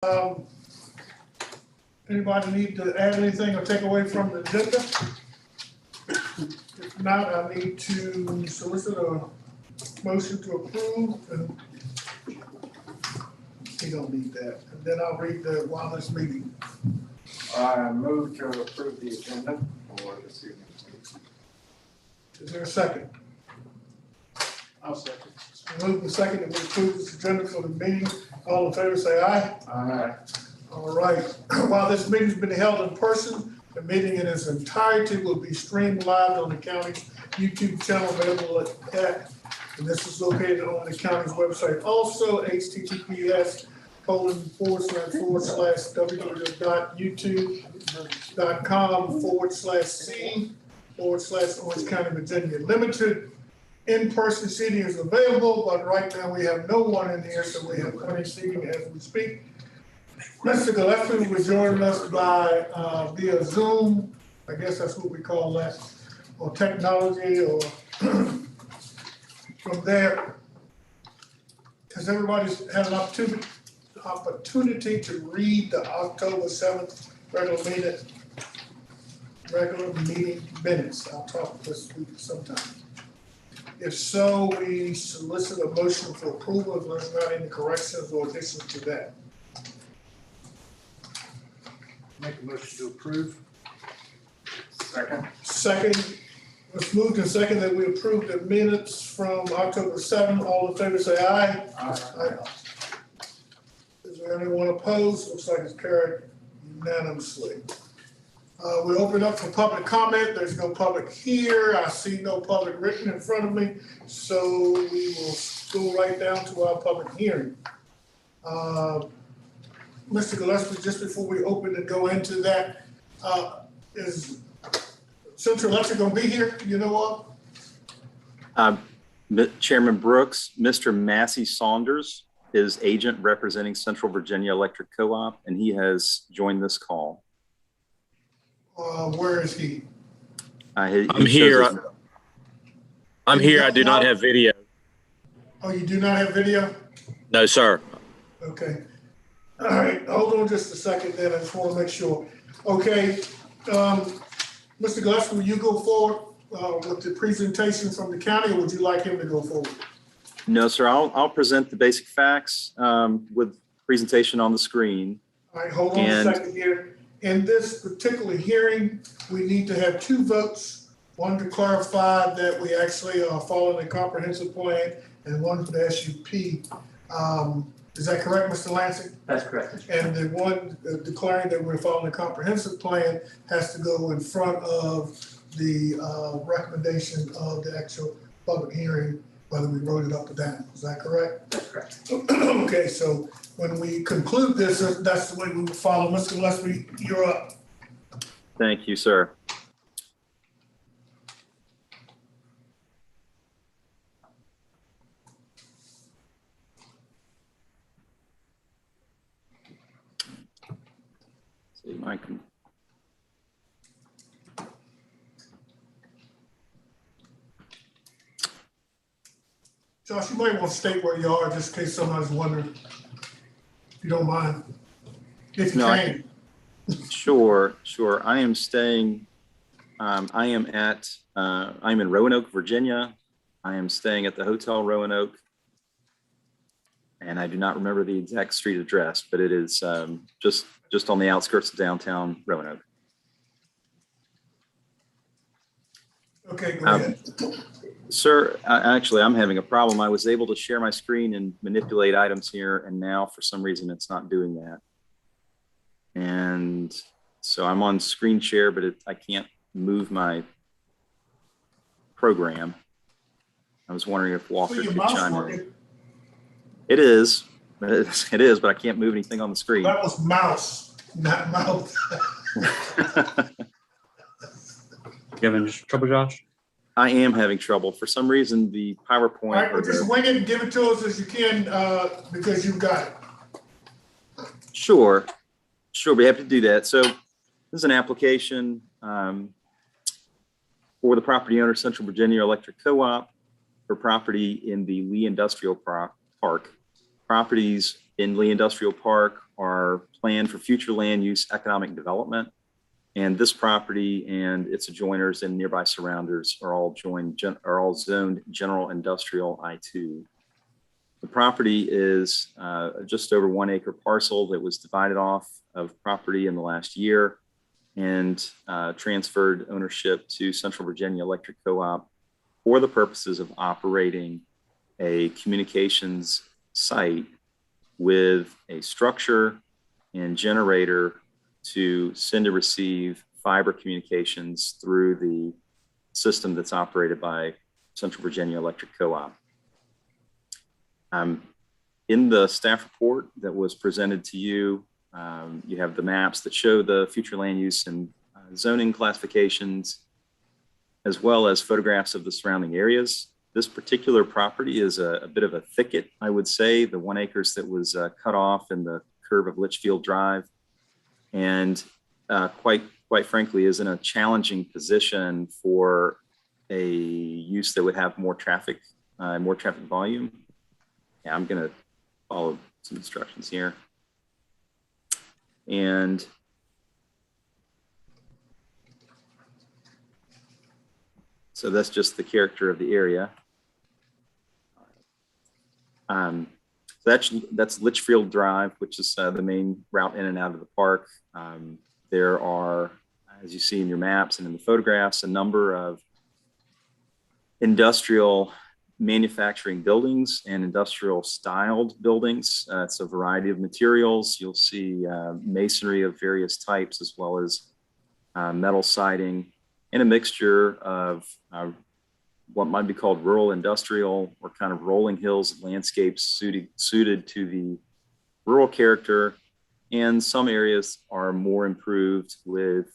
Um, Anybody need to add anything or take away from the agenda? If not, I need to solicit a motion to approve, and he don't need that. And then I'll read the wilderness meeting. I move to approve the agenda for this evening. Is there a second? I'll second. Move the second that we approve this agenda for the meeting. All in favor, say aye. Aye. All right. While this meeting's been held in person, the meeting in its entirety will be streamed live on the county's YouTube channel available at, and this is located on the county's website. Also, https://www.youtube.com/c/Orange County, Virginia. Limited in-person seating is available, but right now we have no one in here, so we have plenty of seating as we speak. Mr. Gillespie will be joining us by via Zoom. I guess that's what we call that, or technology, or from there. Has everybody had an opportunity to read the October 7th regular meeting minutes? I'll talk this week sometime. If so, we solicit a motion for approval if there's not any corrections or additions to that. Make a motion to approve. Second. Second, it's moved and second that we approve the minutes from October 7th. All in favor say aye. Aye. Is there anyone opposed? Looks like it's carried unanimously. We open up for public comment. There's no public here. I see no public written in front of me. So we will go right down to our public hearing. Mr. Gillespie, just before we open and go into that, is Central Electric gonna be here, you know what? Chairman Brooks, Mr. Massey Saunders is agent representing Central Virginia Electric Co-op, and he has joined this call. Where is he? I'm here. I'm here. I do not have video. Oh, you do not have video? No, sir. Okay. All right, hold on just a second then, I just want to make sure. Okay, Mr. Gillespie, will you go forward with the presentation from the county, or would you like him to go forward? No, sir. I'll present the basic facts with presentation on the screen. All right, hold on a second here. In this particular hearing, we need to have two votes. One to clarify that we actually are following the comprehensive plan, and one for the SUP. Is that correct, Mr. Lansing? That's correct. And the one declaring that we're following the comprehensive plan has to go in front of the recommendation of the actual public hearing, whether we wrote it up or down. Is that correct? That's correct. Okay, so when we conclude this, that's the way we will follow. Mr. Gillespie, you're up. Thank you, sir. See, Mike. Josh, you might want to state where you are, just in case somebody's wondering. If you don't mind. If you can. Sure. I am staying, I'm in Roanoke, Virginia. I am staying at the Hotel Roanoke. And I do not remember the exact street address, but it is just on the outskirts of downtown Roanoke. Okay, go ahead. Sir, actually, I'm having a problem. I was able to share my screen and manipulate items here, and now for some reason it's not doing that. And so I'm on screen share, but I can't move my program. I was wondering if Walker could chime in. It is, but I can't move anything on the screen. That was mouse, not mouth. You having trouble, Josh? I am having trouble. For some reason, the PowerPoint. All right, well, just wing it and give it to us as you can, because you've got it. Sure, be happy to do that. So this is an application for the property owner, Central Virginia Electric Co-op, for property in the Lee Industrial Park. Properties in Lee Industrial Park are planned for future land use economic development. And this property and its adjoiners and nearby surrounders are all zoned general industrial I2. The property is just over 1 acre parcel that was divided off of property in the last year and transferred ownership to Central Virginia Electric Co-op for the purposes of operating a communications site with a structure and generator to send and receive fiber communications through the system that's operated by Central Virginia Electric Co-op. In the staff report that was presented to you, you have the maps that show the future land use and zoning classifications, as well as photographs of the surrounding areas. This particular property is a bit of a thicket, I would say, the 1 acres that was cut off in the curve of Litchfield Drive, and quite frankly is in a challenging position for a use that would have more traffic volume. Yeah, I'm going to follow some instructions here. And so that's just the character of the area. That's Litchfield Drive, which is the main route in and out of the park. There are, as you see in your maps and in the photographs, a number of industrial manufacturing buildings and industrial styled buildings. It's a variety of materials. You'll see masonry of various types, as well as metal siding, and a mixture of what might be called rural industrial or kind of rolling hills landscapes suited to the rural character. And some areas are more improved with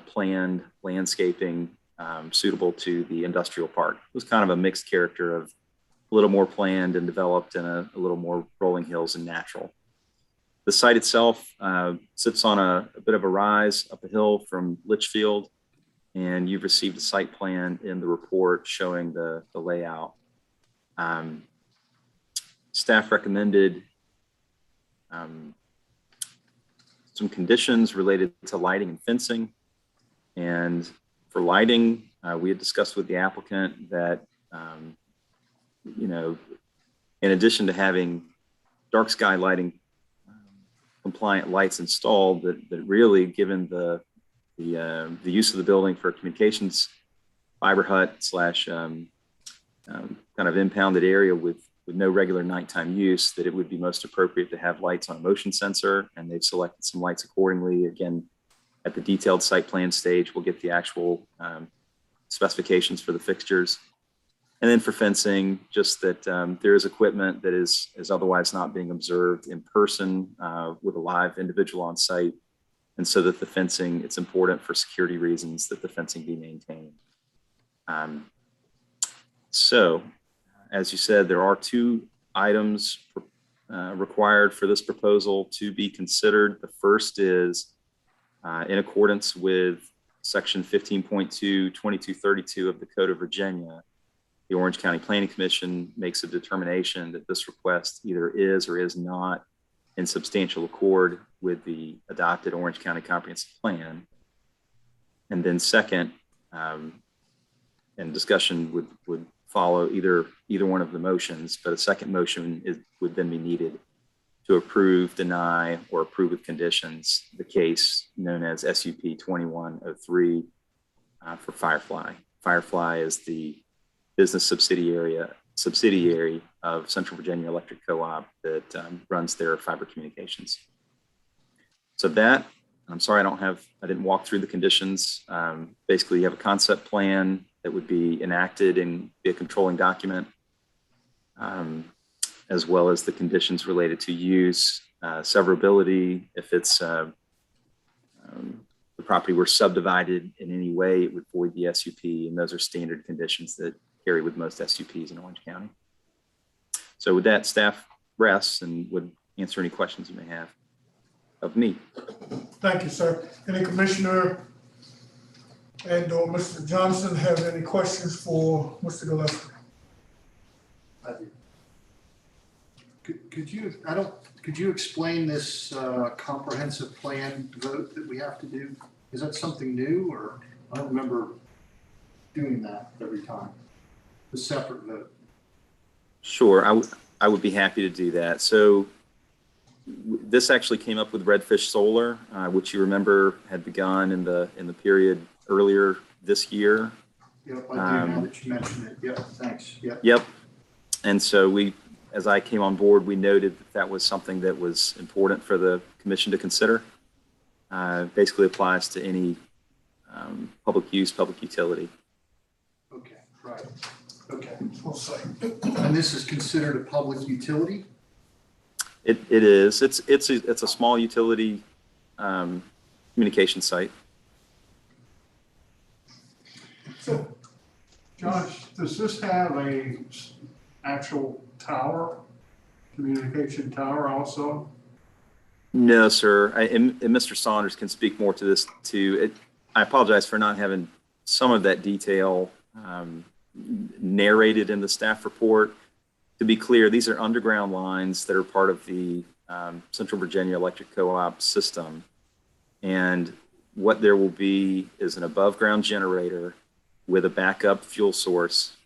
planned landscaping suitable to the industrial park. It was kind of a mixed character of a little more planned and developed and a little more rolling hills and natural. The site itself sits on a bit of a rise up a hill from Litchfield, and you've received a site plan in the report showing the layout. Staff recommended some conditions related to lighting and fencing. And for lighting, we had discussed with the applicant that, in addition to having dark sky lighting compliant lights installed, that really, given the use of the building for a communications fiber hut slash kind of impounded area with no regular nighttime use, that it would be most appropriate to have lights on a motion sensor, and they've selected some lights accordingly. Again, at the detailed site plan stage, we'll get the actual specifications for the fixtures. And then for fencing, just that there is equipment that is otherwise not being observed in person with a live individual on site. And so that the fencing, it's important for security reasons that the fencing be maintained. So, as you said, there are 2 items required for this proposal to be considered. The first is in accordance with Section 15.2, 2232 of the Code of Virginia, the Orange County Planning Commission makes a determination that this request either is or is not in substantial accord with the adopted Orange County Comprehensive Plan. And then second, and discussion would follow either one of the motions, but a second motion would then be needed to approve, deny, or approve with conditions the case known as SUP 2103 for Firefly. Firefly is the business subsidiary of Central Virginia Electric Co-op that runs their fiber communications. So that, I'm sorry, I didn't walk through the conditions. Basically, you have a concept plan that would be enacted and be a controlling document, as well as the conditions related to use, severability. If it's the property were subdivided in any way, it would void the SUP, and those are standard conditions that carry with most SUPs in Orange County. So with that, staff rests and would answer any questions you may have of me. Thank you, sir. Any commissioner and/or Mr. Johnson have any questions for Mr. Gillespie? I do. Could you explain this comprehensive plan vote that we have to do? Is that something new, or I don't remember doing that every time, the separate vote? Sure, I would be happy to do that. So this actually came up with Redfish Solar, which you remember had begun in the period earlier this year. Yep, I do now that you mentioned it. Yep, thanks. Yep. Yep. And so as I came on board, we noted that was something that was important for the commission to consider. Basically applies to any public use, public utility. Okay, right. Okay. We'll say. And this is considered a public utility? It is. It's a small utility communication site. So, Josh, does this have a actual tower, communication tower also? No, sir. And Mr. Saunders can speak more to this too. I apologize for not having some of that detail narrated in the staff report. To be clear, these are underground lines that are part of the Central Virginia Electric Co-op system. And what there will be is an above ground generator with a backup fuel source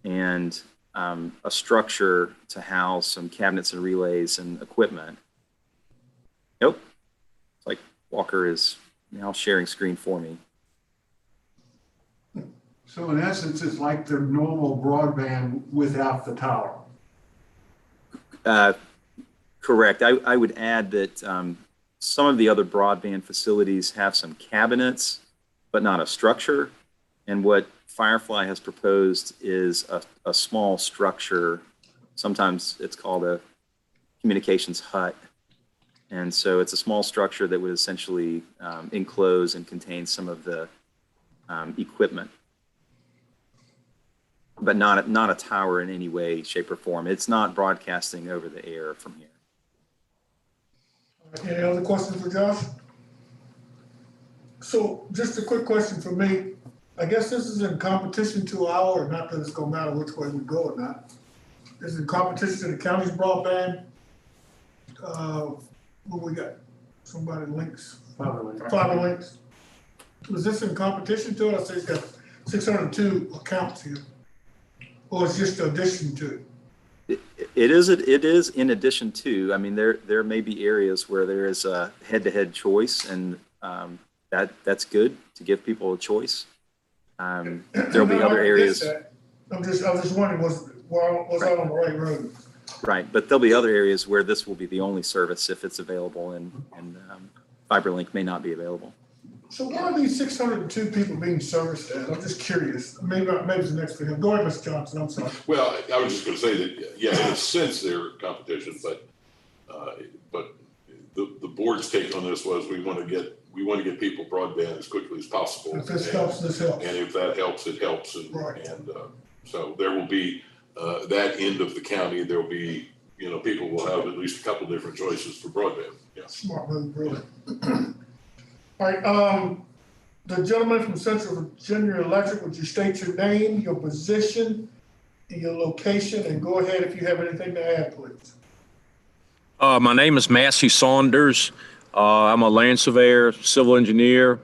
and a structure to house some cabinets and relays and equipment. Nope. It's like Walker is now sharing screen for me. So in essence, it's like their normal broadband without the tower. Correct. I would add that some of the other broadband facilities have some cabinets, but not a structure. And what Firefly has proposed is a small structure. Sometimes it's called a communications hut. And so it's a small structure that would essentially enclose and contain some of the equipment, but not a tower in any way, shape, or form. It's not broadcasting over the air from here. Any other questions for Josh? So just a quick question for me. I guess this is in competition to our, not that it's gonna matter which way we go or not. Is it in competition to the county's broadband? What we got? Somebody links, fiber links. Was this in competition to it? I say it's got 602 accounts here. Or it's just addition to it? It is in addition to. I mean, there may be areas where there is a head-to-head choice, and that's good to give people a choice. There'll be other areas. I was just wondering, was I on the right road? Right, but there'll be other areas where this will be the only service if it's available, and FiberLink may not be available. So why are these 602 people being serviced at? I'm just curious. Maybe it's the next for him. Go ahead, Mr. Johnson. I'm sorry. Well, I was just going to say that, yeah, in a sense they're competition, but the board's take on this was we want to get people broadband as quickly as possible. If this helps, this helps. And if that helps, it helps. And, right. And so there will be that end of the county. There will be, people will have at least a couple different choices for broadband. Yeah. Smart move, really. All right, the gentleman from Central Virginia Electric, would you state your name, your position, your location, and go ahead if you have anything to add, please. My name is Massey Saunders. I'm a land surveyor, civil engineer,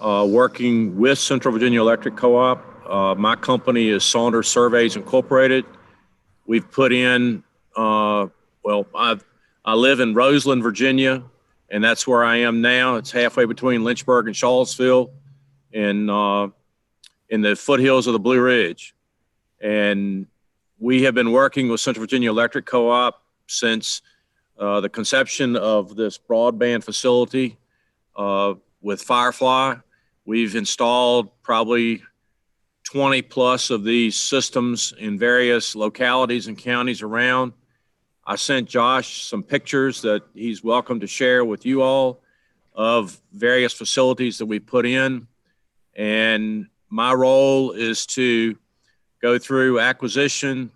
working with Central Virginia Electric Co-op. My company is Saunders Surveys Incorporated. We've put in, I live in Roseland, Virginia, and that's where I am now. It's halfway between Lynchburg and Charlottesville, in the foothills of the Blue Ridge. And we have been working with Central Virginia Electric Co-op since the conception of this broadband facility with Firefly. We've installed probably 20 plus of these systems in various localities and counties around. I sent Josh some pictures that he's welcome to share with you all of various facilities that we put in. And my role is to go through acquisition,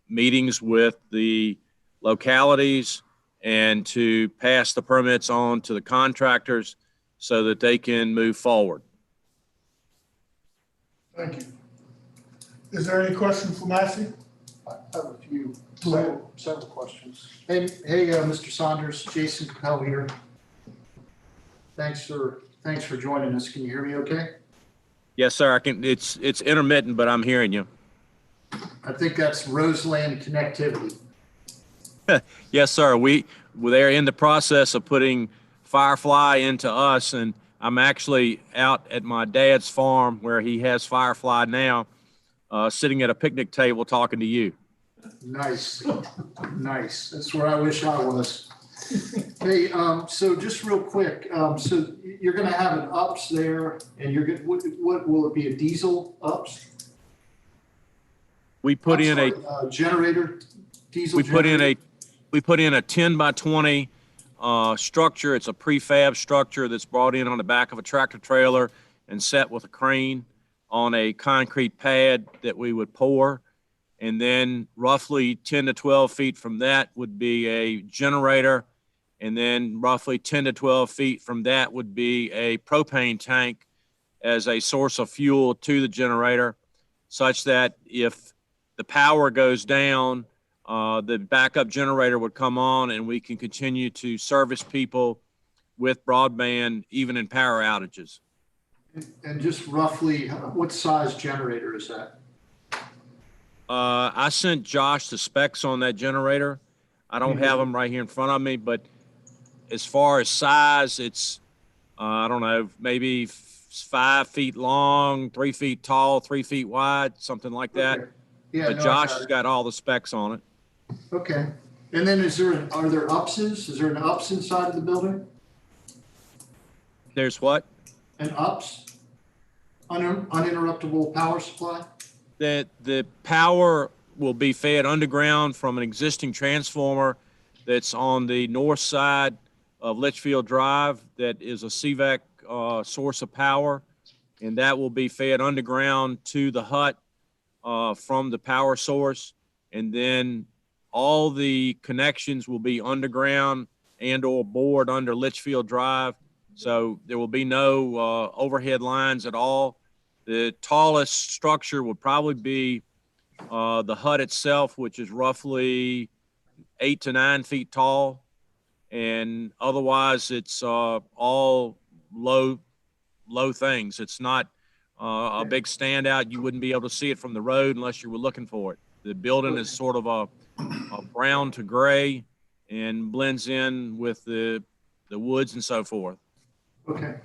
meetings with the localities, and to pass the permits on to the contractors so that they can move forward. Thank you. Is there any questions for Massey? I have a few. Several questions. Hey, Mr. Saunders, Jason Capel here. Thanks for joining us. Can you hear me okay? Yes, sir. I can. It's intermittent, but I'm hearing you. I think that's Roseland connectivity. Yes, sir. They're in the process of putting Firefly into us, and I'm actually out at my dad's farm where he has Firefly now, sitting at a picnic table talking to you. Nice, nice. That's where I wish I was. Hey, so just real quick, so you're gonna have an ups there, and you're gonna, what will it be, a diesel ups? We put I'm in a sorry, generator, diesel we put in generator? we put in a 10 by 20 structure. It's a prefab structure that's brought in on the back of a tractor trailer and set with a crane on a concrete pad that we would pour. And then roughly 10 to 12 feet from that would be a generator. And then roughly 10 to 12 feet from that would be a propane tank as a source of fuel to the generator, such that if the power goes down, the backup generator would come on and we can continue to service people with broadband even in power outages. And just roughly, what size generator is that? I sent Josh the specs on that generator. I don't have them right here in front of me, but as far as size, it's, I don't know, maybe 5 feet long, 3 feet tall, 3 feet wide, something like that. Okay. Yeah, But no, I Josh got has it. got all the specs on it. Okay. And then are there upses? Is there an ups inside of the building? There's what? An ups? Uninterruptible power supply? That the power will be fed underground from an existing transformer that's on the north side of Litchfield Drive that is a CVAC source of power, and that will be fed underground to the hut from the power source, and then all the connections will be underground and or bored under Litchfield Drive, so there will be no overhead lines at all. The tallest structure would probably be the hut itself, which is roughly 8 to 9 feet tall, and otherwise it's all low things. It's not a big standout. You wouldn't be able to see it from the road unless you were looking for it. The building is sort of a brown to gray and blends in with the woods and so forth. Okay.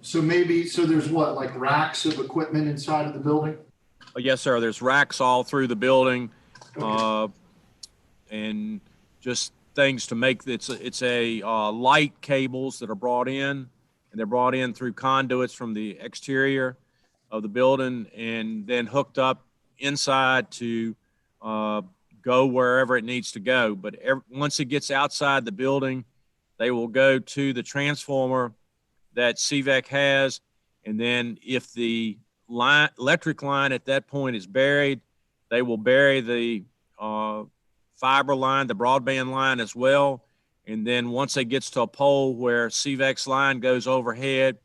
So there's what, like racks of equipment inside of the building? Yes, sir. There's racks all through the building, Okay. and just things to make it's a light cables that are brought in, and they're brought in through conduits from the exterior of the building and then hooked up inside to go wherever it needs to go. But once it gets outside the building, they will go to the transformer that CVAC has, and then if the electric line at that point is buried, they will bury the fiber line, the broadband line as well. And then once it gets to a pole where CVAC's line goes overhead,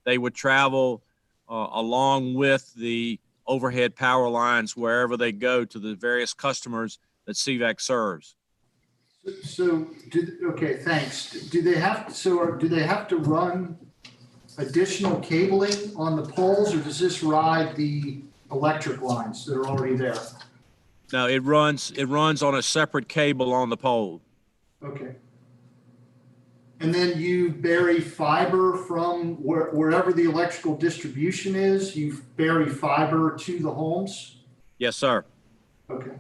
they would travel along with the overhead power lines wherever they go to the various customers that CVAC serves. Okay, thanks. Do they have to run additional cabling on the poles, or does this ride the electric lines that are already there? No, it runs on a separate cable on the pole. Okay. And then you bury fiber from wherever the electrical distribution is, you bury fiber to the homes? Yes, sir. Okay.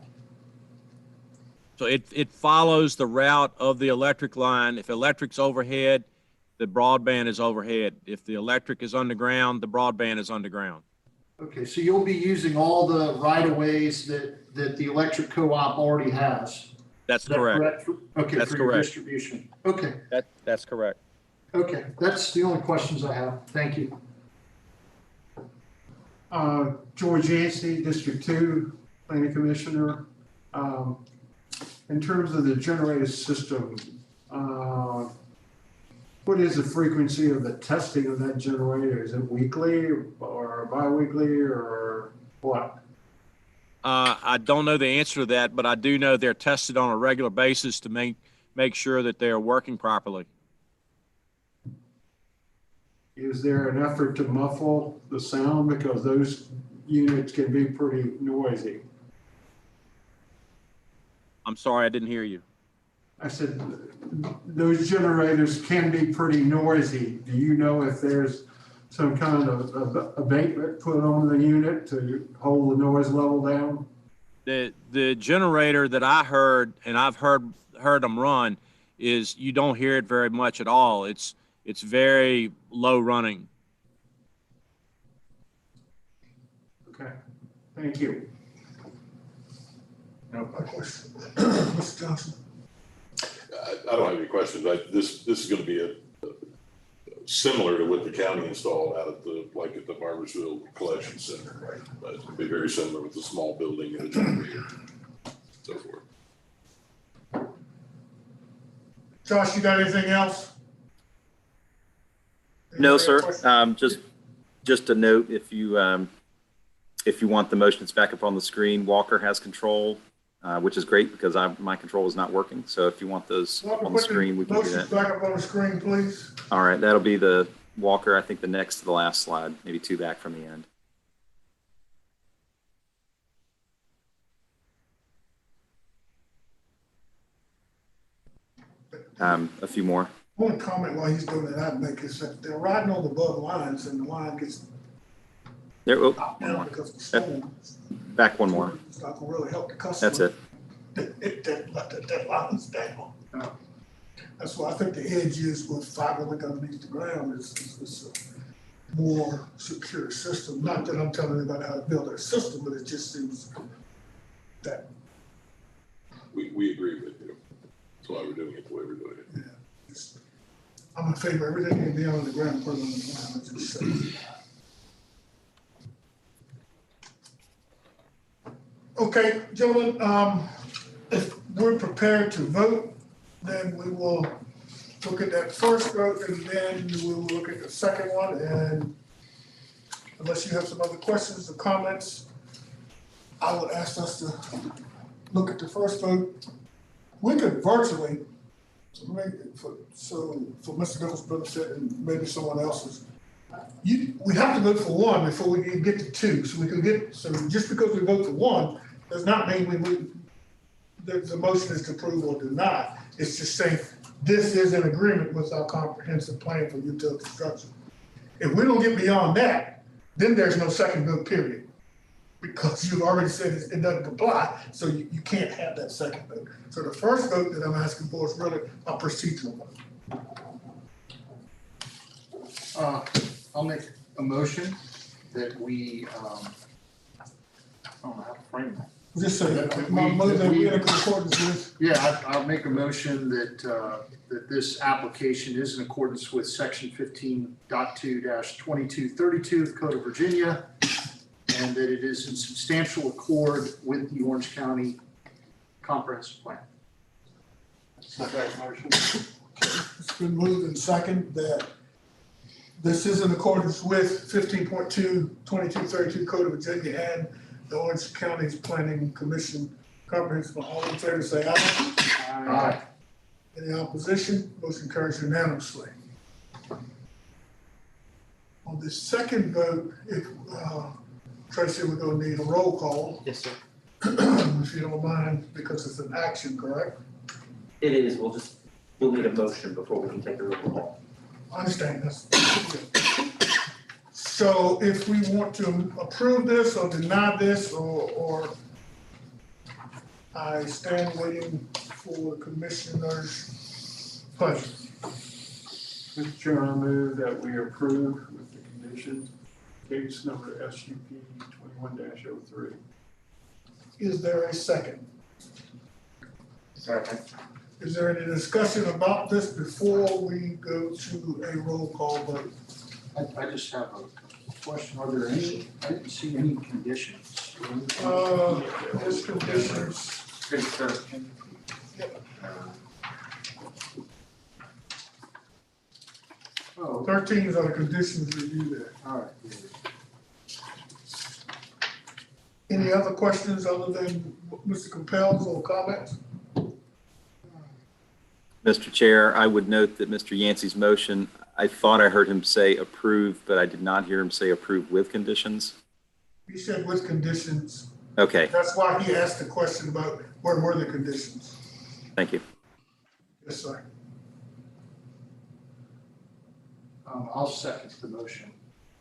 So it follows the route of the electric line. If electric's overhead, the broadband is overhead. If the electric is underground, the broadband is underground. Okay, so you'll be using all the right-of-ways that the electric co-op already has? That's Is that correct. Okay, That's for your correct. distribution. Okay, That's correct. okay, that's the only questions I have. Thank you. George Yancey, District 2 Planning Commissioner. In terms of the generator system, what is the frequency of the testing of that generator? Is it weekly or bi-weekly or what? I don't know the answer to that, but I do know they're tested on a regular basis to make sure that they are working properly. Is there an effort to muffle the sound because those units can be pretty noisy? I'm sorry, I didn't hear you. I said, those generators can be pretty noisy. Do you know if there's some kind of abatement put on the unit to hold the noise level down? The generator that I heard, and I've heard them run, is you don't hear it very much at all. It's very low running. Okay, thank you. No question. Mr. Johnson? I don't have any questions. This is going to be similar to what the county installed out at the Barbersville Collection Center. But it'll be very similar with a small building and a generator, so forth. Josh, you got anything else? No, Any sir. questions? Just a note, if you want the motions back up on the screen, Walker has control, which is great because my control is not working. So if you want those Walker, on the put the screen, we can do motions that. back up on the screen, please. All right, that'll be the Walker, I think the next to the last slide, maybe 2 back from the end. A few more. One comment while he's doing that I'd make is that they're riding on the above lines and the line gets There, oh, knocked one down more. because of the storm. Back one more. It's not gonna really help the customer. That's it. That line's down. Oh. That's why I think the edge is with fiber link underneath the ground is a more secure system. Not that I'm telling anybody how to build their system, but it just seems that, We agree with you. That's why we're doing it the way we're doing it. yeah. I'm in favor of everything can be on the ground, put it on the ground, it's just safe. Okay, gentlemen, if we're prepared to vote, then we will look at that first vote and then we will look at the second one. And unless you have some other questions or comments, I would ask us to look at the first vote. We could virtually, for Mr. Nichols' benefit and maybe someone else's, we have to vote for one before we can get to two. So just because we vote for one does not mean the motion is to approve or deny. It's just saying this is in agreement with our comprehensive plan for utility structure. If we don't get beyond that, then there's no second vote, period. Because you've already said it doesn't comply, so you can't have that second vote. So the first vote that I'm asking for is really a procedural vote. I'll make a motion that we, I don't know how to frame that. Just so that my motion we in accordance with. Yeah, I'll make a motion that, that this application is in accordance with section 15.2-2232 of the Code of Virginia, and that it is in substantial accord with the Orange County Comprehensive Plan. It's been moved and second that this is in accordance with 15.2-2232 Code of Virginia and the Orange County's Planning Commission comprehensive. All in favor say aye. Aye. Any opposition? Motion carries unanimously. On the second vote, if, Tracy, we're gonna need a roll call. Yes, sir. If you don't mind, because it's an action, correct? It is. We'll need a motion before we can take a roll call. I understand this. So if we want to approve this or deny this, or I stand waiting for commissioner's pleasure. Mr. Chairman, I move that we approve with the conditions, case number SUP 21-03. Is there a second? Second. Is there any discussion about this before we go to a roll call vote? I just have a question. Are there any, I didn't see any conditions. There's conditions. Good, sir. Oh, 13 are the conditions review there. all right. Any other questions other than Mr. Capel's or comments? Mr. Chair, I would note that Mr. Yancey's motion, I thought I heard him say approve, but I did not hear him say approve with conditions. He said with conditions. Okay, That's why he asked the question about what were the conditions. thank you. Yes, sir. I'll second the motion.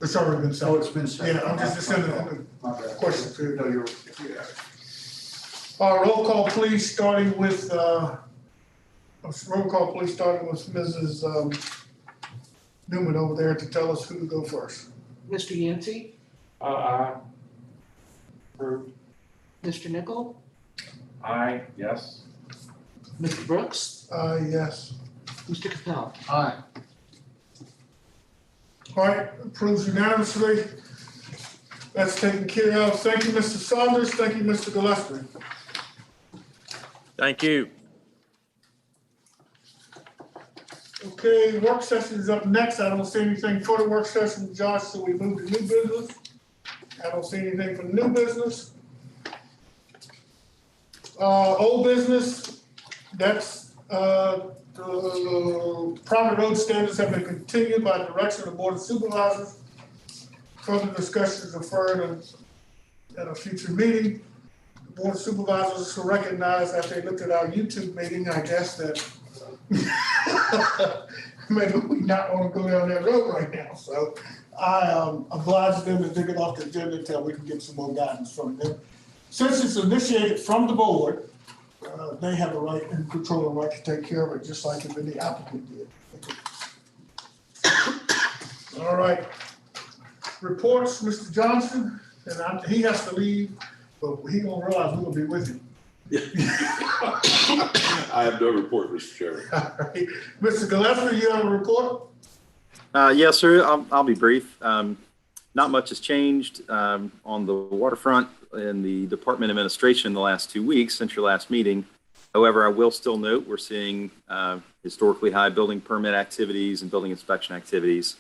It's already been Oh, said. it's been seconded. Yeah, I'm just sending the My bad. question to No, you're, roll call, please, starting with, Mrs. Newman over there to tell us who to go first. Mr. Yancey, Aye. Approved. Mr. Nichol, Aye, yes. Mr. Brooks, Yes. Mr. Capel. aye. All right, approves unanimously. That's taken care of. Thank you, Mr. Saunders. Thank you, Mr. Gillespie. Thank you. Okay, work session is up next. I don't see anything for the work session, Josh, so we move to new business. I don't see anything for new business. Old business, that's, the private road standards have been continued by direction of the Board of Supervisors. Further discussions referred at a future meeting. The Board of Supervisors recognize after they looked at our YouTube meeting, I guess that maybe we not want to go down that road right now. So I oblige them to take it off the agenda until we can get some more guidance from them. Since it's initiated from the board, they have a right and control the right to take care of it, just like if any applicant did. All right. Reports, Mr. Johnson, and he has to leave, but he gonna realize we're gonna be with him. I have no report, Mr. Chairman. All right. Mr. Gillespie, you have a report? Yes, sir. I'll be brief. Not much has changed on the waterfront in the Department of Administration in the last 2 weeks since your last meeting. However, I will still note we're seeing historically high building permit activities and building inspection activities.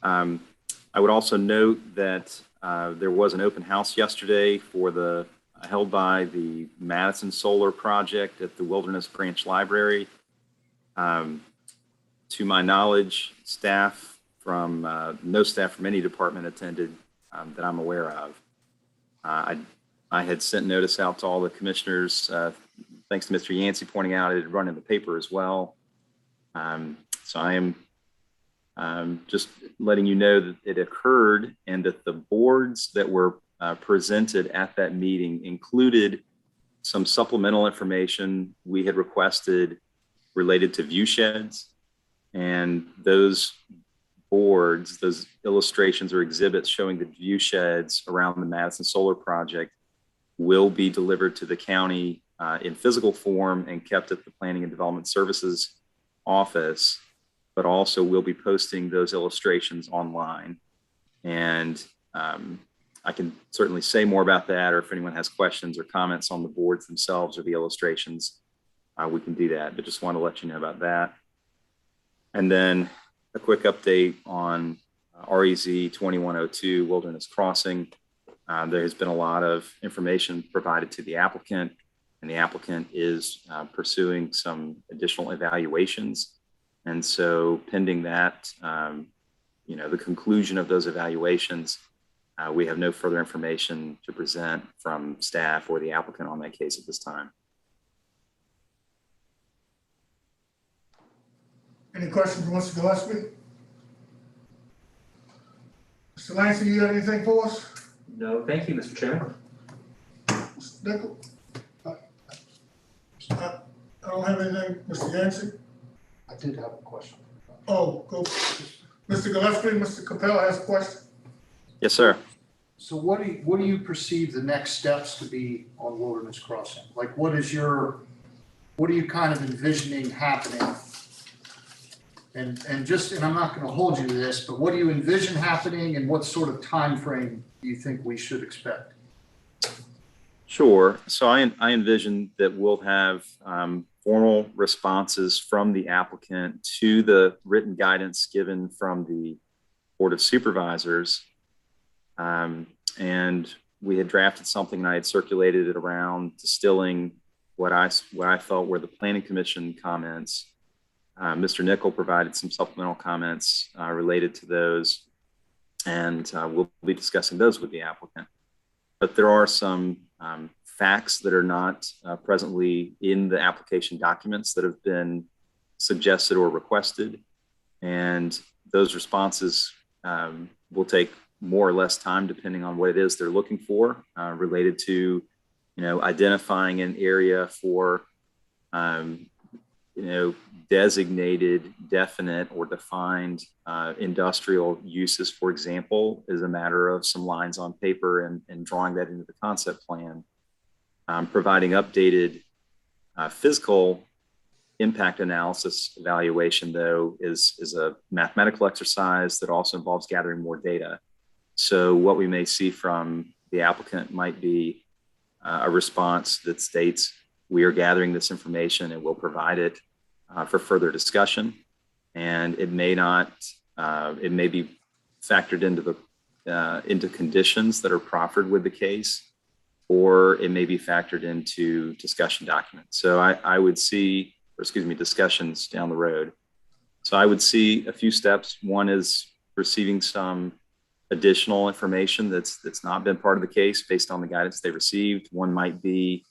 I would also note that there was an open house yesterday for held by the Madison Solar Project at the Wilderness Branch Library. To my knowledge, no staff from any department attended that I'm aware of. I had sent notice out to all the commissioners, thanks to Mr. Yancey pointing out it had run in the paper as well. So I am just letting you know that it occurred and that the boards that were presented at that meeting included some supplemental information we had requested related to view sheds. And those boards, those illustrations or exhibits showing the view sheds around the Madison Solar Project will be delivered to the county in physical form and kept at the Planning and Development Services office, but also we'll be posting those illustrations online. And I can certainly say more about that, or if anyone has questions or comments on the boards themselves or the illustrations, we can do that, but just want to let you know about that. And then a quick update on REZ 2102 Wilderness Crossing. There has been a lot of information provided to the applicant, and the applicant is pursuing some additional evaluations. And so pending that, the conclusion of those evaluations, we have no further information to present from staff or the applicant on that case at this time. Any questions from Mr. Gillespie? Mr. Langston, you got anything for us? No, thank you, Mr. Chairman. Mr. Nichol? I don't have anything. Mr. Yancey? I did have a question. Oh, go. Mr. Gillespie, Mr. Capel has a question. Yes, sir. So what do you perceive the next steps to be on Wilderness Crossing? Like, what are you kind of envisioning happening? And I'm not going to hold you to this, but what do you envision happening and what sort of time frame do you think we should expect? Sure. So I envision that we'll have formal responses from the applicant to the written guidance given from the Board of Supervisors. And we had drafted something and I had circulated it around, distilling what I thought were the Planning Commission comments. Mr. Nickel provided some supplemental comments related to those, and we'll be discussing those with the applicant. But there are some facts that are not presently in the application documents that have been suggested or requested, and those responses will take more or less time depending on what it is they're looking for, related to, identifying an area for, designated, definite, or defined industrial uses, for example, is a matter of some lines on paper and drawing that into the concept plan. Providing updated physical impact analysis evaluation, though, is a mathematical exercise that also involves gathering more data. So what we may see from the applicant might be a response that states, we are gathering this information and we'll provide it for further discussion. And it may not, it may be factored into conditions that are proffered with the case, or it may be factored into discussion documents. So I would see, discussions down the road. So I would see a few steps. One is receiving some additional information that's not been part of the case based on the guidance they received. One might be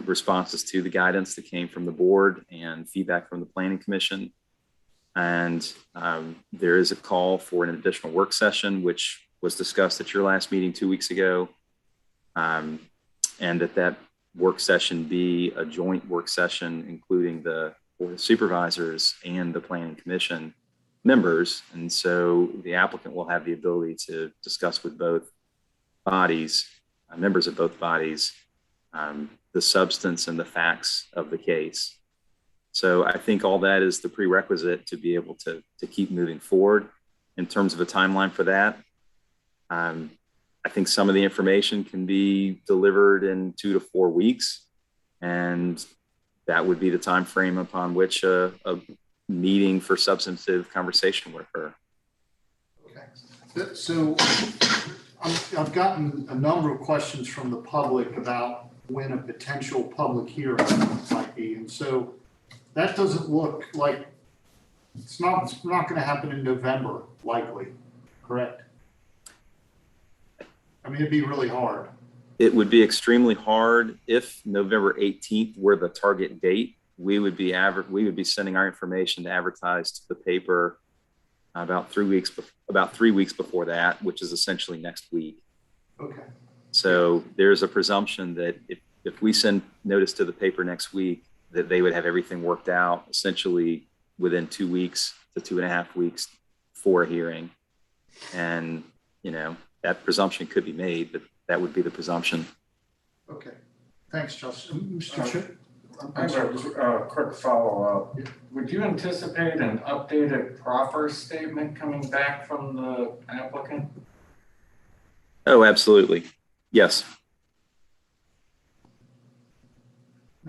responses to the guidance that came from the board and feedback from the Planning Commission. And there is a call for an additional work session, which was discussed at your last meeting 2 weeks ago. And that work session be a joint work session, including the Board of Supervisors and the Planning Commission members. And so the applicant will have the ability to discuss with both bodies, members of both bodies, the substance and the facts of the case. So I think all that is the prerequisite to be able to keep moving forward. In terms of a timeline for that, I think some of the information can be delivered in 2 to 4 weeks, and that would be the time frame upon which a meeting for substantive conversation would occur. Okay. So I've gotten a number of questions from the public about when a potential public hearing might be, and so that doesn't look like it's not going to happen in November, likely, correct? I mean, it'd be really hard. It would be extremely hard. If November 18th were the target date, we would be sending our information to advertise to the paper about 3 weeks before that, which is essentially next week. Okay. So there's a presumption that if we send notice to the paper next week, that they would have everything worked out essentially within 2 weeks to 2.5 weeks for a hearing. And, that presumption could be made, but that would be the presumption. Okay. Thanks, Justin. Mr. Chip? I have a quick follow-up. Would you anticipate an updated proffer statement coming back from the applicant? Oh, absolutely. Yes.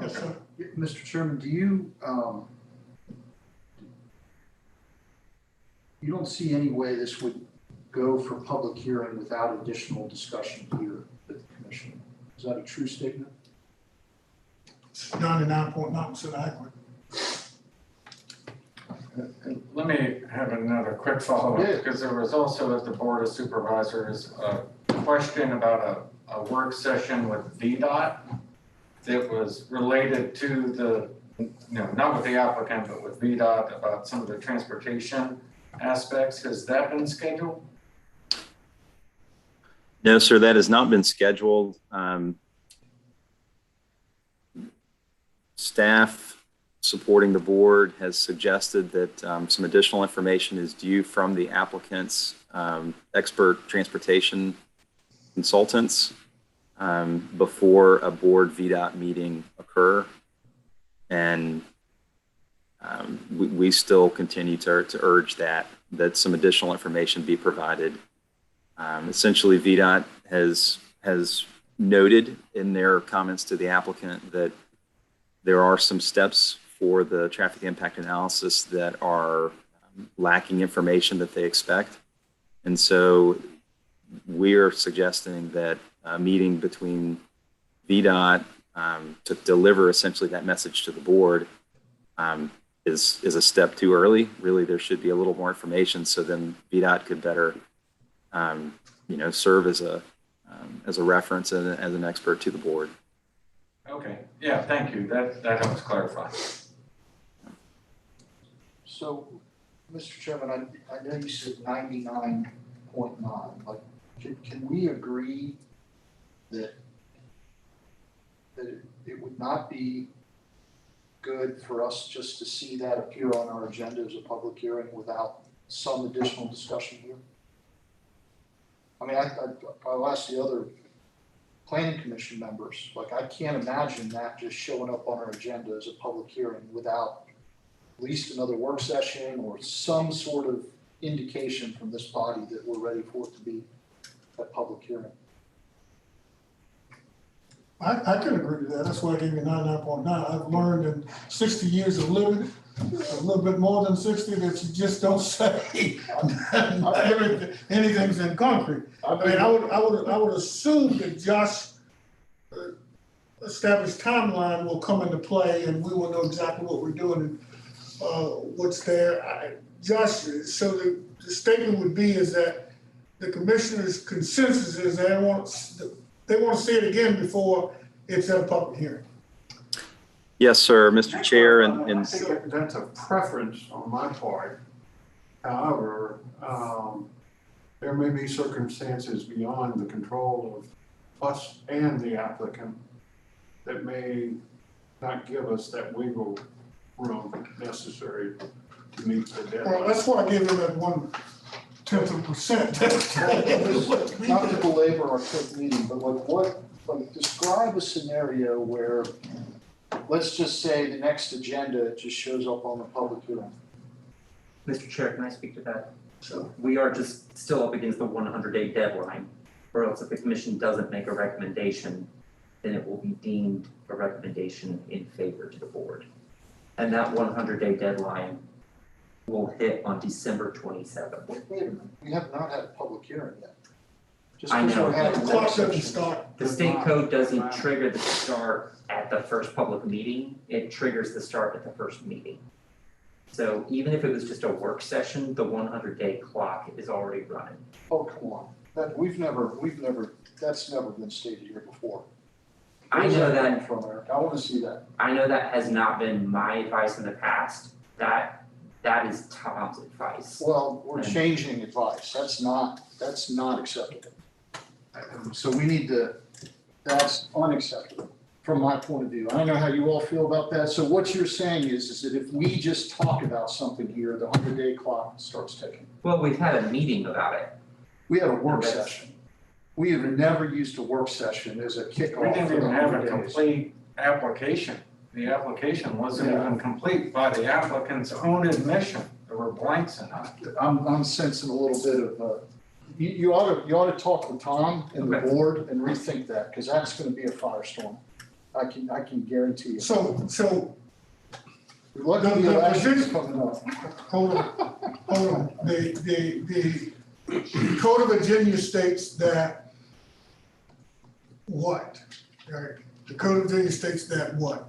Yes, sir. Mr. Chairman, do you don't see any way this would go for public hearing without additional discussion here at the commission? Is that a true statement? 99.9% accurate. Let me have another quick follow-up, Yeah. because there was also at the Board of Supervisors a question about a work session with VDOT that was related to the, not with the applicant, but with VDOT about some of the transportation aspects. Has that been scheduled? No, sir, that has not been scheduled. Staff supporting the board has suggested that some additional information is due from the applicant's expert transportation consultants before a board VDOT meeting occur. And we still continue to urge that some additional information be provided. Essentially, VDOT has noted in their comments to the applicant that there are some steps for the traffic impact analysis that are lacking information that they expect. And so we're suggesting that meeting between VDOT to deliver essentially that message to the board is a step too early. Really, there should be a little more information so then VDOT could better, serve as a reference and as an expert to the board. Okay, yeah, thank you. That helps clarify. So, Mr. Chairman, I know you said 99.9, like, can we agree that it would not be good for us just to see that appear on our agenda as a public hearing without some additional discussion here? I mean, I'll ask the other planning commission members, like, I can't imagine that just showing up on our agenda as a public hearing without at least another work session or some sort of indication from this body that we're ready for it to be a public hearing. I can agree to that. That's why I gave you 99.9. I've learned in 60 years of living, a little bit more than 60, that you just don't say anything's in concrete. I mean, I would assume that Josh established timeline will come into play and we will know exactly what we're doing and what's there. Josh, so the statement would be is that the commissioner's consensus is they want to see it again before it's at a public hearing. Yes, sir, Mr. Chair, I and think that's a preference on my part. However, there may be circumstances beyond the control of us and the applicant that may not give us that wiggle room necessary to meet the deadline. Well, that's why I gave him that 1/10%. Not to belabor our quick meeting, but describe a scenario where, let's just say the next agenda just shows up on the public hearing. Mr. Chair, can I speak to that? So we are just still up against the 100-day deadline, or else if the commission doesn't make a recommendation, then it will be deemed a recommendation in favor to the board. And that 100-day deadline will hit on December 27th. Wait a minute, we have not had a public hearing yet. Just I because know. we're having The a clock work doesn't session. start. The state code doesn't trigger the start at the first public meeting, it triggers the start at the first meeting. So even if it was just a work session, the 100-day clock is already running. Oh, come on, that's never been stated here before. I know that, coming from, Eric? I wanna see that. I know that has not been my advice in the past, that is Tom's advice. Well, we're changing advice, that's not acceptable. So we need to, that's unacceptable from my point of view. I don't know how you all feel about that. So what you're saying is that if we just talk about something here, the 100-day clock starts ticking. Well, we've had a meeting about it. We had a work Yes. session. We have never used a work session as a kickoff. We didn't for even the have a 100 days. complete application. The application wasn't even complete by the applicant's own admission. There were blanks in it. I'm sensing a little bit of, you ought to talk with Tom and the Okay. board and rethink that, because that's gonna be a firestorm. I can guarantee you. So, Luckily, the election's coming up. hold on. The Code of Virginia states that what? Right? The Code of Virginia states that what?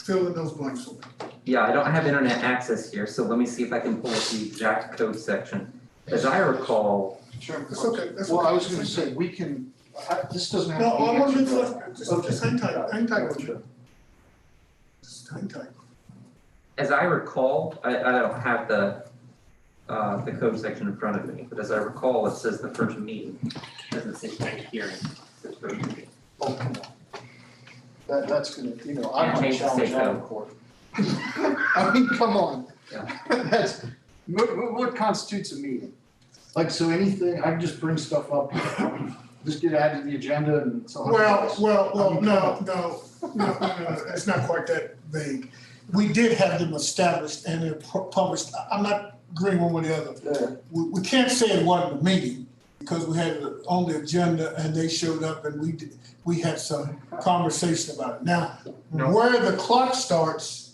Fill in those blanks for me. Yeah, I don't have internet access here, so let me see if I can pull up the exact code section. As I recall, Sure. That's okay, that's Well, okay. I was gonna say, we can, this doesn't have No, to be. I want to answered. just hang tight, hang tight. Sure. Just hang tight. as I recall, I don't have the code section in front of me, but as I recall, it says the first meeting. It doesn't say public hearing, it says first meeting. Oh, come on. That's gonna, I'm Yeah, gonna change the challenge state that in code. court. I mean, come on. Yeah. That's, what constitutes a meeting? Like, so anything, I can just bring stuff up, just get added to the agenda and it's. Well, no, it's not quite that vague. We did have them established and they're published. I'm not agreeing one with the other. Yeah. We can't say it wasn't a meeting because we had it on the agenda and they showed up and we had some conversation about it. Now, No. where the clock starts,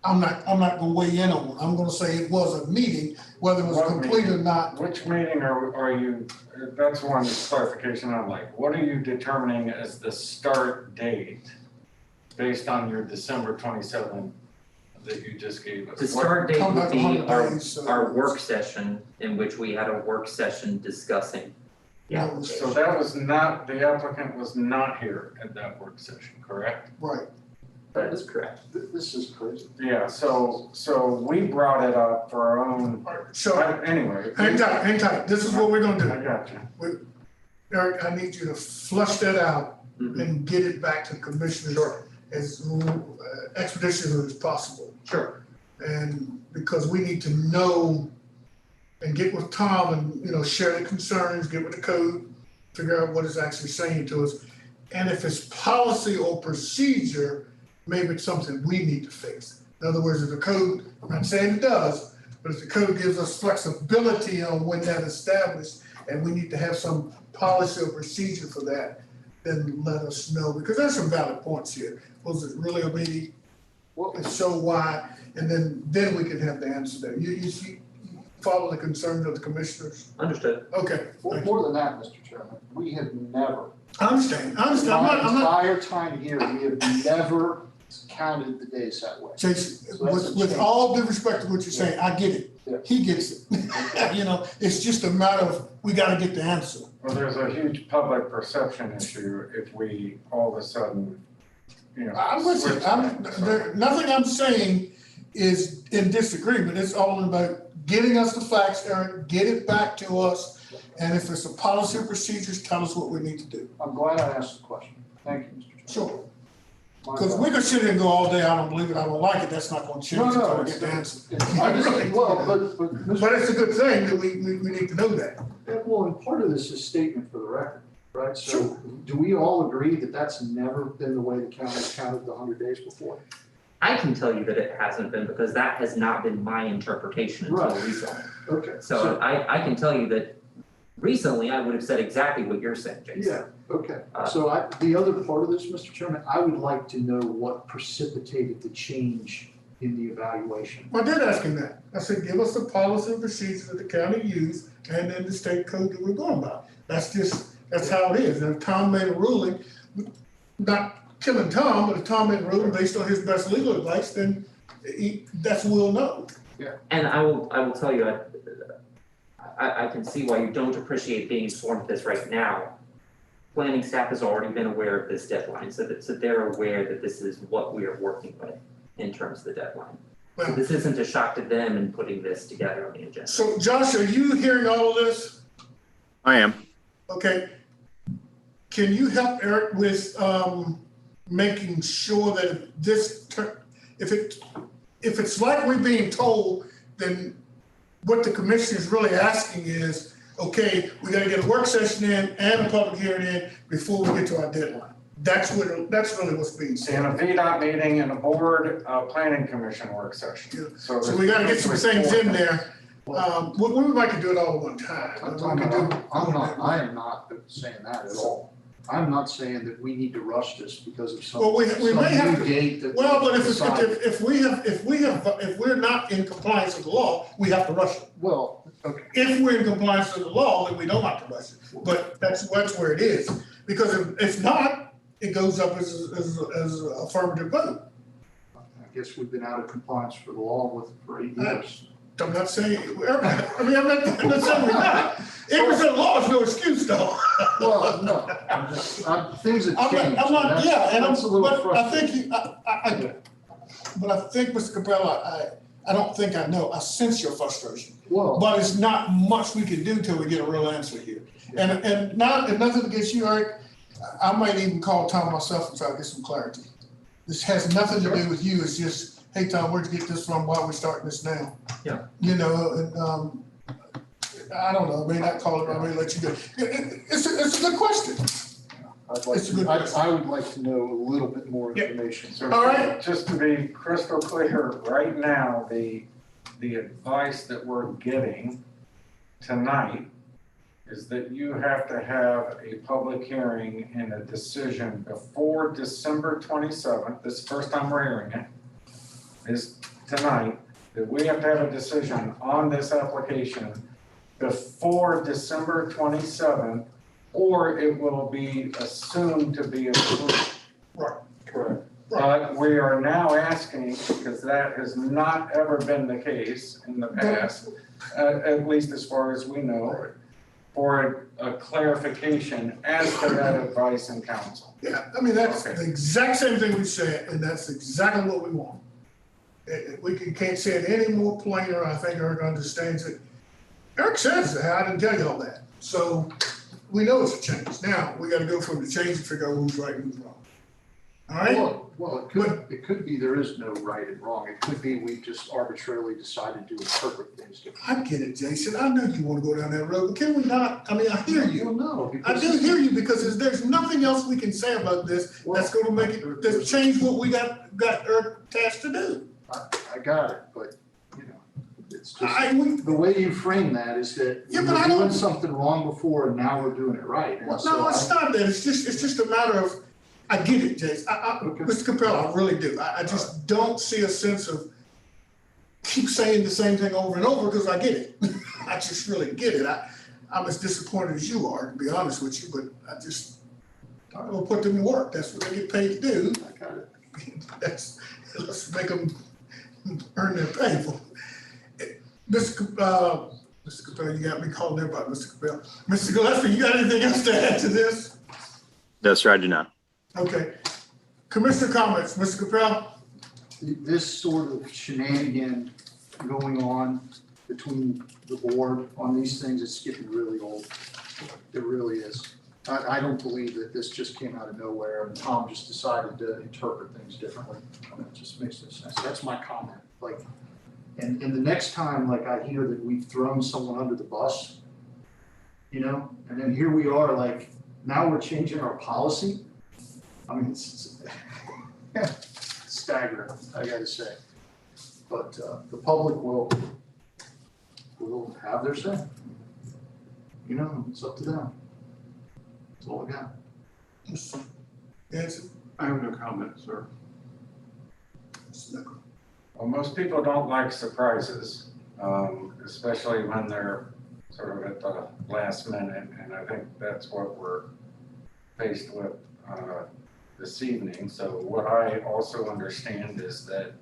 I'm not gonna weigh in on it. I'm gonna say it was a meeting, whether it was What complete or meeting? not. Which meeting are you, that's one clarification I'd like. What are you determining as the start date based on your December 27 that you just gave us? The start date Come would back be 100 days, so- our work session in which we had a work session discussing. No, So that was not, the applicant was not here at that work session, correct? right. That is correct. This is crazy. Yeah, so we brought it up for our own, So, anyway. hang tight. This is what we're gonna do. I got you. Eric, I need you to flush that out Mhm. and get it back to the commissioners as expeditiously as possible. Sure. And because we need to know and get with Tom and, you know, share the concerns, get with the code, figure out what it's actually saying to us. And if it's policy or procedure, maybe it's something we need to fix. In other words, if the code, I'm not saying it does, but if the code gives us flexibility on when that is established and we need to have some policy or procedure for that, then let us know, because there's some valid points here. Was it really a meeting? If so, why? And then we can have the answer there. You follow the concerns of the commissioners? Understood. Okay. More than that, Mr. Chairman, we have never, I understand. my I'm not, entire time here, we have never counted the days that way. Jason, So that's a with change. all due respect to what you're saying, I get it. Yeah. He gets it. You know, it's just a matter of, we gotta get the answer. Well, there's a huge public perception issue if we all of a sudden, you know. I'm with you. switch that. Nothing I'm saying is in disagreement. It's all about getting us the facts, Eric, get it back to us. And if it's a policy or procedures, tell us what we need to do. I'm glad I asked the question. Thank you, Mr. Chairman. Sure. My Because bad. we could sit here and go all day, I don't believe it, I don't like it, that's not gonna change until we get the answer. I just, well, but, Mr. But it's a good thing that we need to know that. Yeah, well, and part of this is statement for the record, right? So do we all agree that that's never been the way the county's counted the 100 days before? I can tell you that it hasn't been because that has not been my interpretation until Right. recently. Okay. So I can tell you that recently I would have said exactly what you're saying, Jason. Yeah, okay. So the other part of this, Mr. Chairman, I would like to know what precipitated the change in the evaluation. I did ask him that. I said, give us the policy and procedures that the county used and then the state code that we're going by. That's how it is. And if Tom made a ruling, not killing Tom, but if Tom made a ruling based on his best legal advice, then that's what we'll know. And I will tell you, I can see why you don't appreciate being informed of this right now. Planning staff has already been aware of this deadline, so they're aware that this is what we are working with in terms of the deadline. So Well, this isn't a shock to them in putting this together on the agenda. so Josh, are you hearing all of this? I am. Okay. Can you help Eric with, making sure that if it's like we're being told, then what the commission is really asking is, okay, we gotta get a work session in and a public hearing in before we get to our deadline. That's really what's being And said. a VDOT meeting and a board, planning commission work session. So we gotta get some things in there. We might could do it all at one time. I am not saying that at all. I'm not saying that we need to rush this because of some Well, we may have new to- date that. Well, but we decided. if we're not in compliance with the law, we have to rush it. Well, okay. If we're in compliance with the law, then we don't have to rush it. But that's where it is. Because if not, it goes up as an affirmative vote. I guess we've been out of compliance for the law for 8 years. I'm not saying, I'm not saying we're not. 8% law is no excuse though. Well, no, things have changed. I'm not, yeah, and That's a little but I frustrating. think, but I think, Mr. Capella, I don't think I know, I sense your frustration. Well, But it's not much we can do till we get a real answer here. And nothing against you, Eric, I might even call Tom myself and try to get some clarity. This has nothing to do with you, it's just, hey, Tom, where'd you get this from, why are we starting this now? Yeah. You know, and, I don't know, I may not call it, I may let you go. It's a good question. It's a good question. I would like to know a little bit more Yeah. information. So All right. just to be crystal clear, right now, the advice that we're getting tonight is that you have to have a public hearing and a decision before December 27th, this is the first time we're hearing it, is tonight that we have to have a decision on this application before December 27th, or it will be assumed to be approved. Right. Correct. But we are now asking, because that has not ever been the case in the past, at least as far as we know, for a clarification as to that advice and counsel. Yeah, I mean, that's Okay. the exact same thing we said, and that's exactly what we want. Can't say it any more plainer. I think Eric understands it. Eric says that, I didn't tell you all that. So we know it's a change. Now, we gotta go from the change and figure out who's right and who's wrong. All right? Well, it could be there is no right and wrong. It could be we just arbitrarily decided to interpret things differently. I get it, Jason. I know you wanna go down that road, but can we not? I mean, I hear you. Well, no, I because. do hear you because there's nothing else we can say about this that's gonna make it, that's change what we got Eric tasked to do. I got it, but, you know, it's just, We, the way you frame that is that Yeah, we but were I don't- doing something wrong before and now we're doing it right. And well, so no, it's not that. It's just a matter of, I get it, Jason. Okay. Mr. Capella, I really do. I just don't see a sense of keep saying the same thing over and over because I get it. I just really get it. I'm as disappointed as you are, to be honest with you, but I'm gonna put them to work. That's what they get paid to do. I got it. Let's make them earn their pay for it. Mr. Capella, you got me calling everybody Mr. Capella. Mr. Gillespie, you got anything else to add to this? That's right, I do not. Okay. Commissioner comments, Mr. Capella? This sort of shenanigan going on between the board on these things, it's getting really old. It really is. I don't believe that this just came out of nowhere and Tom just decided to interpret things differently. I mean, it just makes no sense. That's my comment. Like, and the next time, like, I hear that we've thrown someone under the bus, you know, and then here we are, like, now we're changing our policy. I mean, it's staggering, I gotta say. But the public will have their say. You know, it's up to them. That's all I got. Yes. I have no comment, sir. Well, most people don't like surprises, especially when they're sort of at the last minute, and I think that's what we're faced with this evening. So what I also understand is that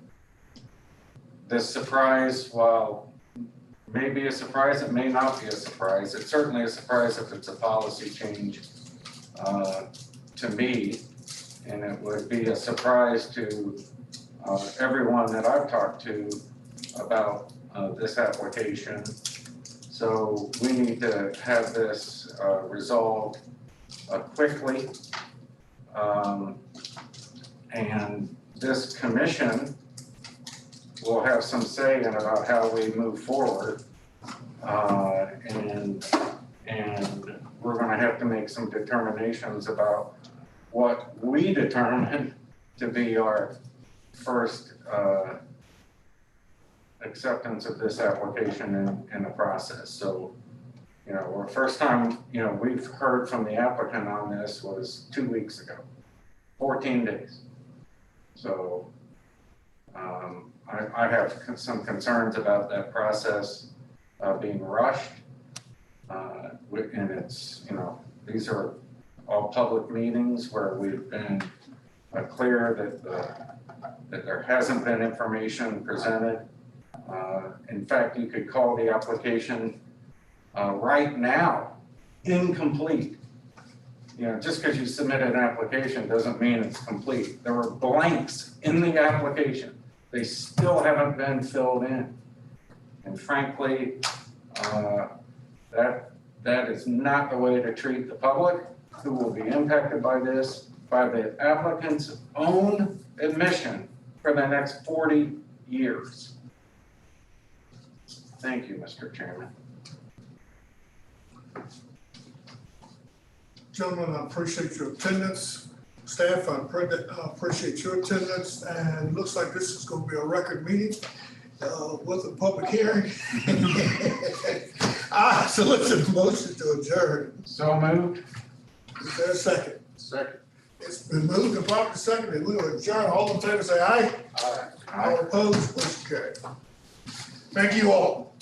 this surprise, while may be a surprise, it may not be a surprise. It's certainly a surprise if it's a policy change to me, and it would be a surprise to everyone that I've talked to about this application. So we need to have this resolved quickly. And this commission will have some say in about how we move forward. And we're gonna have to make some determinations about what we determine to be our first acceptance of this application in the process. So, you know, our first time, you know, we've heard from the applicant on this was 2 weeks ago, 14 days. So I have some concerns about that process being rushed. And it's, you know, these are all public meetings where we've been clear that there hasn't been information presented. In fact, you could call the application right now incomplete. You know, just because you submitted an application doesn't mean it's complete. There were blanks in the application. They still haven't been filled in. And frankly, that is not the way to treat the public who will be impacted by this, by the applicant's own admission for the next 40 years. Thank you, Mr. Chairman. Gentlemen, I appreciate your attendance. Staff, I appreciate your attendance, and it looks like this is going to be a record meeting with a public hearing. I solicit a motion to adjourn. So moved. Is there a second? Second. It's been moved and properly seconded. We will adjourn. All in favor, say aye. All opposed, motion carried. Thank you all.